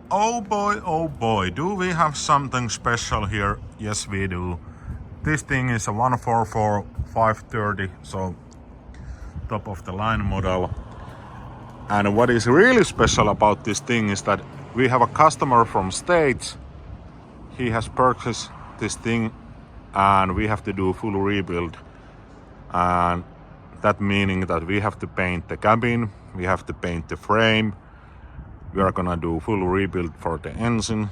Oh boy, do we have something special here? Yes, we do. This thing is a 144-530, so top of the line model. And what is really special about this thing is that we have a customer from States. He has purchased this thing and we have to do full rebuild. And that meaning that we have to paint the cabin, we have to paint the frame. We are gonna do full rebuild for the engine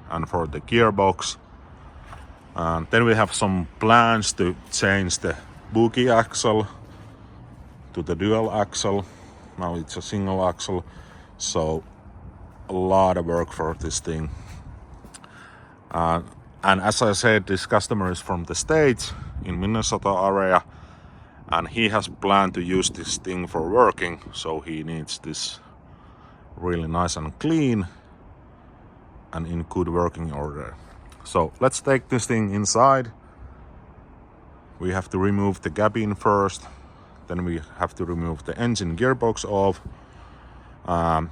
and for the gearbox. And then we have some plans to change the boogie axle to the dual axle. Now it's a single axle, so a lot of work for this thing. And as I said, this customer is from the States in Minnesota area, and he has planned to use this thing for working, so he needs this really nice and clean and in good working order. So let's take this thing inside. We have to remove the cabin first, then we have to remove the engine gearbox off. I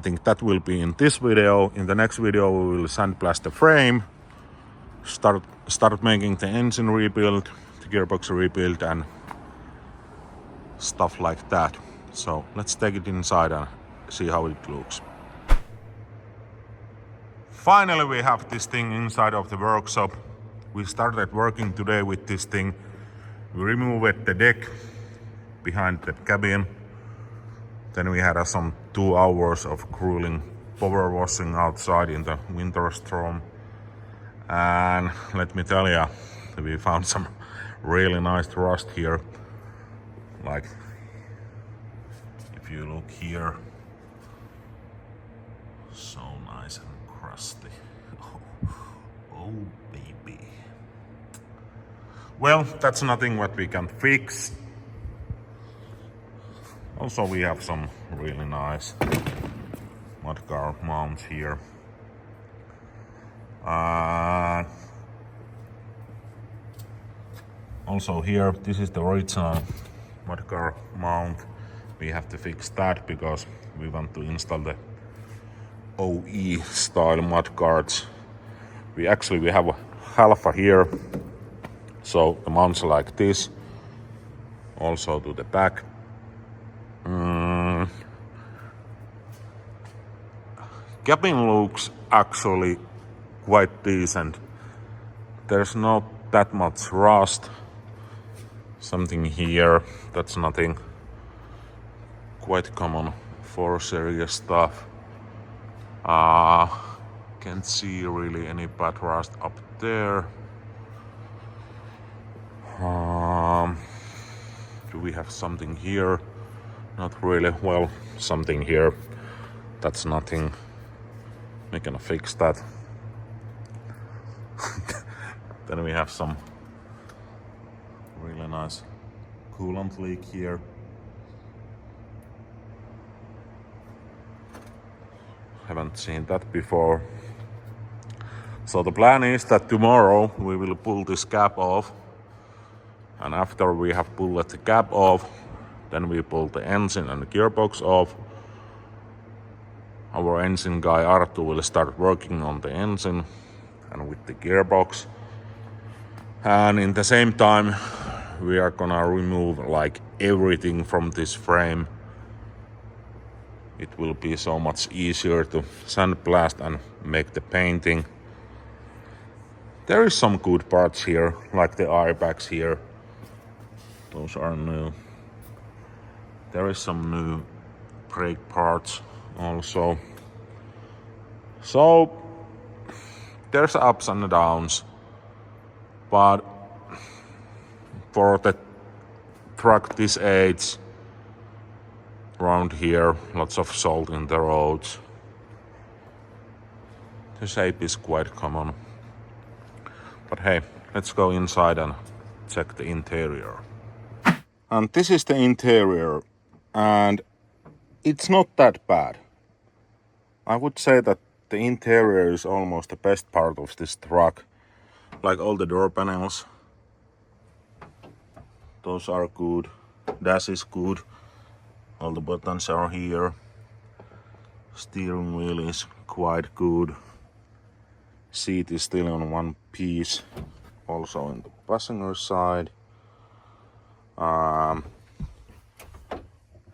think that will be in this video. In the next video we will sandblast the frame, start making the engine rebuild, the gearbox rebuild and stuff like that. So let's take it inside and see how it looks. Finally we have this thing inside of the workshop. We started working today with this thing. We removed the deck behind the cabin. Then we had some 2 hours of grueling power washing outside in the winter storm. And let me tell you, we found some really nice rust here. Like, if you look here, so nice and crusty. Oh baby. Well, that's nothing what we can fix. Also, we have some really nice mudguard mounts here. Also here, this is the original mudguard mount. We have to fix that because we want to install the OE style mudguards. We have a halfa here, so the mounts are like this. Also to the back. Cabin looks actually quite decent. There's not that much rust. Something here, that's nothing. Quite common for serious stuff. Can't see really any bad rust up there. Do we have something here? Not really. Well, something here. That's nothing. We're gonna fix that. Then we have some really nice coolant leak here. Haven't seen that before. So the plan is that tomorrow we will pull this cap off, and after we have pulled the cap off, then we pull the engine and the gearbox off. Our engine guy Arttu will start working on the engine and with the gearbox. And in the same time, we are gonna remove like everything from this frame. It will be so much easier to sandblast and make the painting. There is some good parts here, like the airbags here. Those are new. There is some new brake parts also. So there's ups and downs, but for the truck this age, around here, lots of salt in the roads. The shape is quite common. But hey, let's go inside and check the interior. And this is the interior, and it's not that bad. I would say that the interior is almost the best part of this truck. Like all the door panels, those are good. Dash is good. All the buttons are here. Steering wheel is quite good. Seat is still on one piece. Also on the passenger side.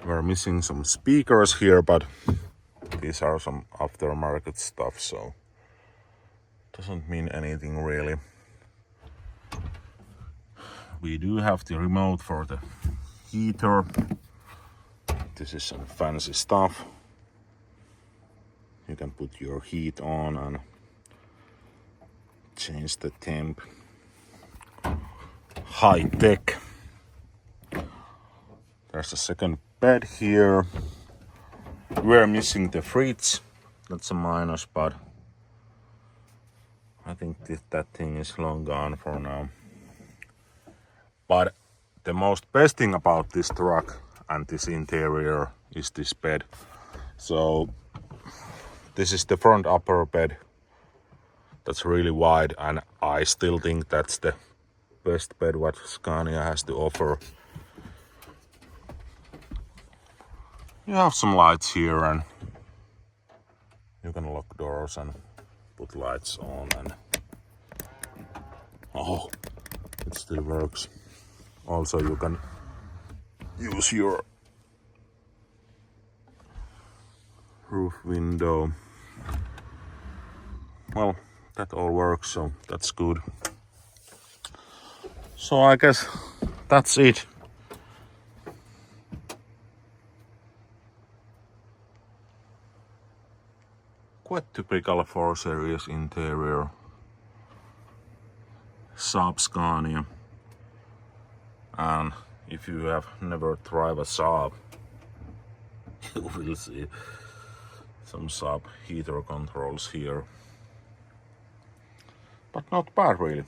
We're missing some speakers here, but these are some aftermarket stuff, so doesn't mean anything really. We do have the remote for the heater. This is some fancy stuff. You can put your heat on and change the temp. High tech. There's a second bed here. We're missing the fridge. That's a minus, but I think that thing is long gone for now. But the most best thing about this truck and this interior is this bed. So this is the front upper bed. That's really wide, and I still think that's the best bed what Scania has to offer. You have some lights here, and you can lock doors and put lights on, and oh, it still works. Also, you can use your roof window. Well, that all works, so that's good. So I guess that's it. Quite typical 4 Series interior. Saab Scania. And if you have never tried a Saab, you will see some Saab heater controls here. But not bad really.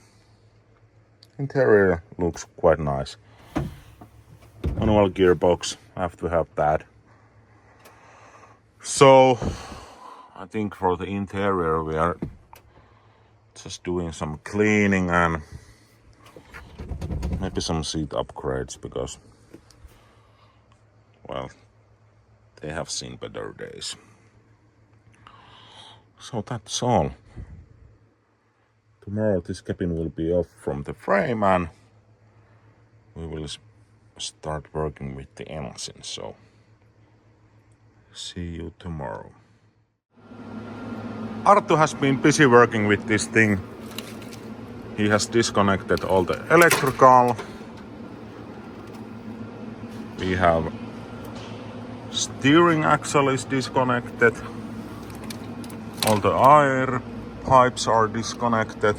Interior looks quite nice. Manual gearbox, I have to have that. So I think for the interior we are just doing some cleaning and maybe some seat upgrades, because, well, they have seen better days. So that's all. Tomorrow this cabin will be off from the frame and we will start working with the engine. So see you tomorrow. Arttu has been busy working with this thing. He has disconnected all the electrical. We have steering axle is disconnected. All the air pipes are disconnected.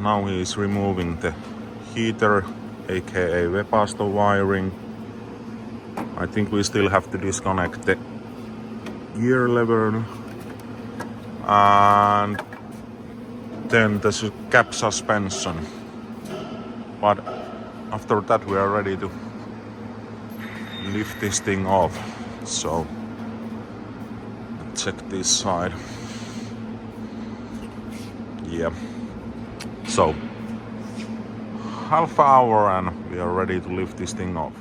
Now he is removing the heater, aka Webasto wiring. I think we still have to disconnect the gear lever and then the cab suspension. But after that we are ready to lift this thing off. So check this side. Yeah. So half hour and we are ready to lift this thing off.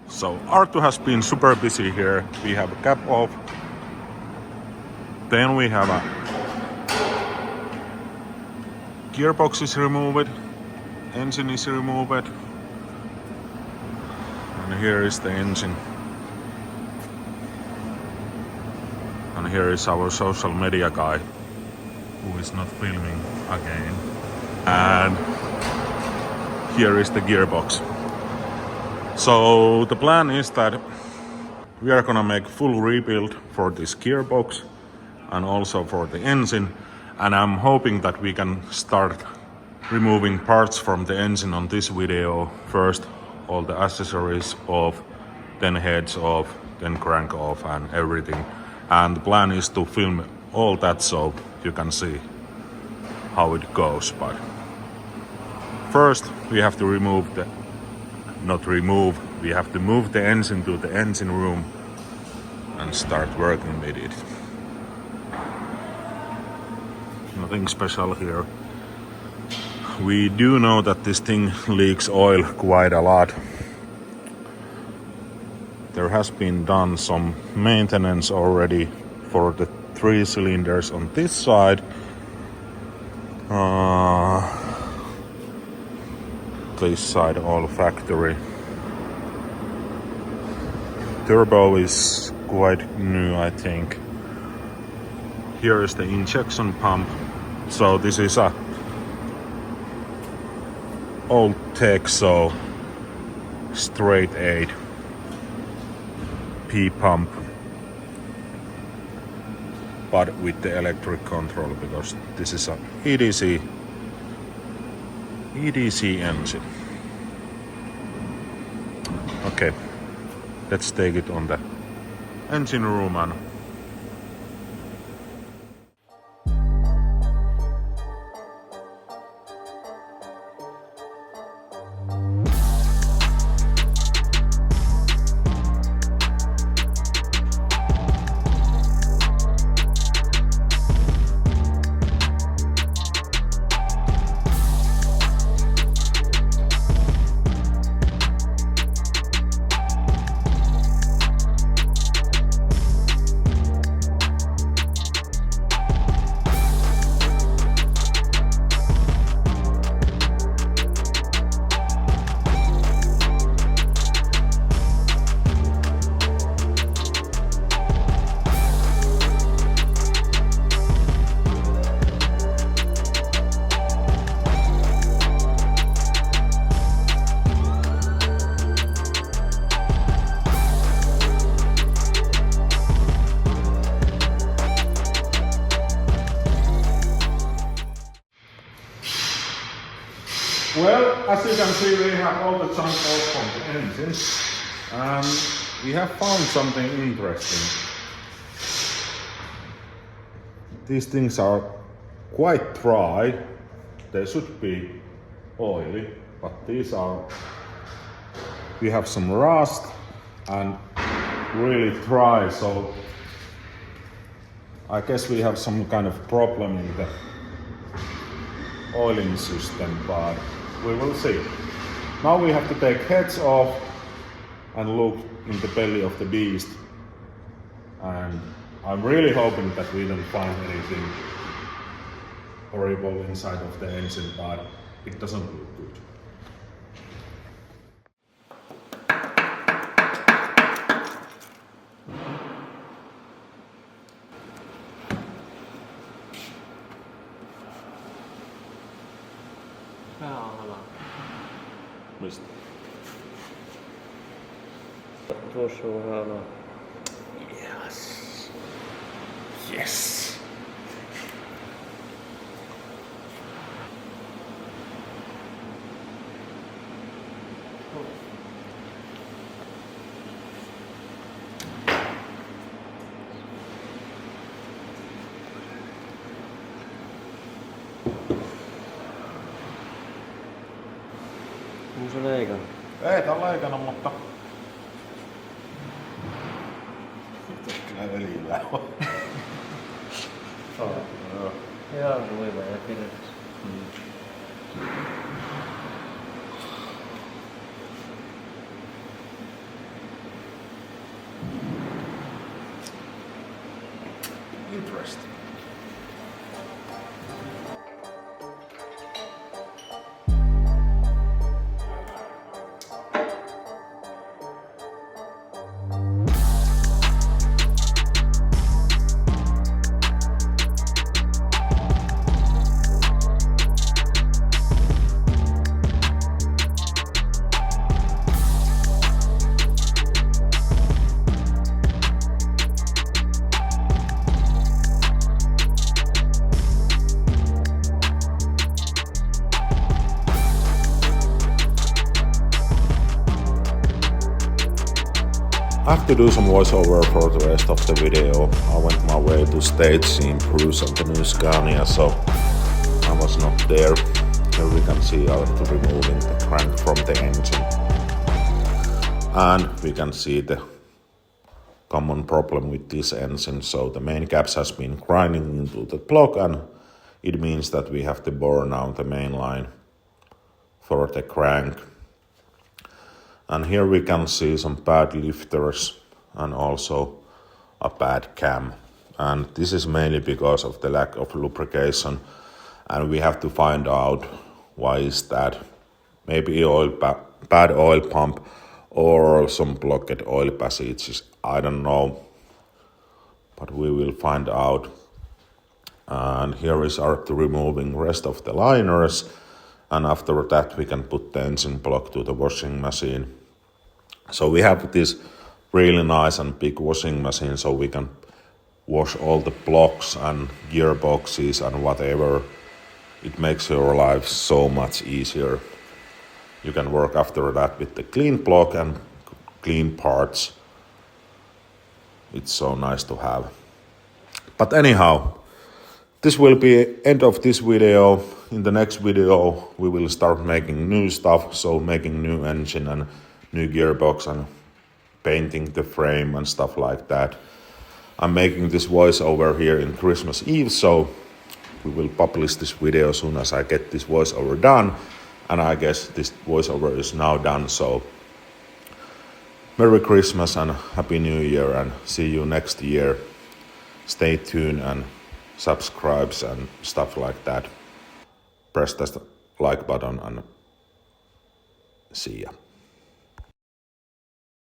So Arttu has been super busy here. We have a cap off. Then we have a gearbox is removed, engine is removed, and here is the engine. And here is our social media guy, who is not filming again. And here is the gearbox. So the plan is that we are gonna make full rebuild for this gearbox and also for the engine. And I'm hoping that we can start removing parts from the engine on this video. First, all the accessories off, then heads off, then crank off and everything. And the plan is to film all that so you can see how it goes. But first we have to we have to move the engine to the engine room and start working with it. Nothing special here. We do know that this thing leaks oil quite a lot. There has been done some maintenance already for the 3 cylinders on this side. This side all factory. Turbo is quite new, I think. Here is the injection pump. So this is a old Texo straight 8 P pump, but with the electric control, because this is a EDC engine. Okay, let's take it on the engine room and well, as you can see, we have all the junk off from the engine, and we have found something interesting. These things are quite dry. They should be oily, but these are, we have some rust and really dry, so I guess we have some kind of problem in the oiling system, but we will see. Now we have to take heads off and look in the belly of the beast, and I'm really hoping that we don't find anything horrible inside of the engine, but it doesn't look good. Mistä? Tuossa on vähän ala. Yes. Yes. Onko se leikannut? Ei tää on leikannut, mutta kyllä öljyllä on. Ihan kuiva ja kirkas. Interesting. I have to do some voiceover for the rest of the video. I went my way to stage in Bruce and the new Scania, so I was not there. Here we can see how to removing the crank from the engine. And we can see the common problem with this engine. So the main caps has been grinding into the block, and it means that we have to bore now the main line for the crank. And here we can see some bad lifters and also a bad cam. And this is mainly because of the lack of lubrication. And we have to find out why is that. Maybe bad oil pump or some blocked oil passages. I don't know. But we will find out. And here is our removing rest of the liners. And after that we can put the engine block to the washing machine. So we have this really nice and big washing machine, so we can wash all the blocks and gearboxes and whatever. It makes your life so much easier. You can work after that with the clean block and clean parts. It's so nice to have. But anyhow, this will be end of this video. In the next video we will start making new stuff, so making new engine and new gearbox and painting the frame and stuff like that. I'm making this voiceover here in Christmas Eve, so we will publish this video as soon as I get this voiceover done. And I guess this voiceover is now done, so Merry Christmas and Happy New Year, and see you next year. Stay tuned and subscribe and stuff like that. Press the like button and see ya.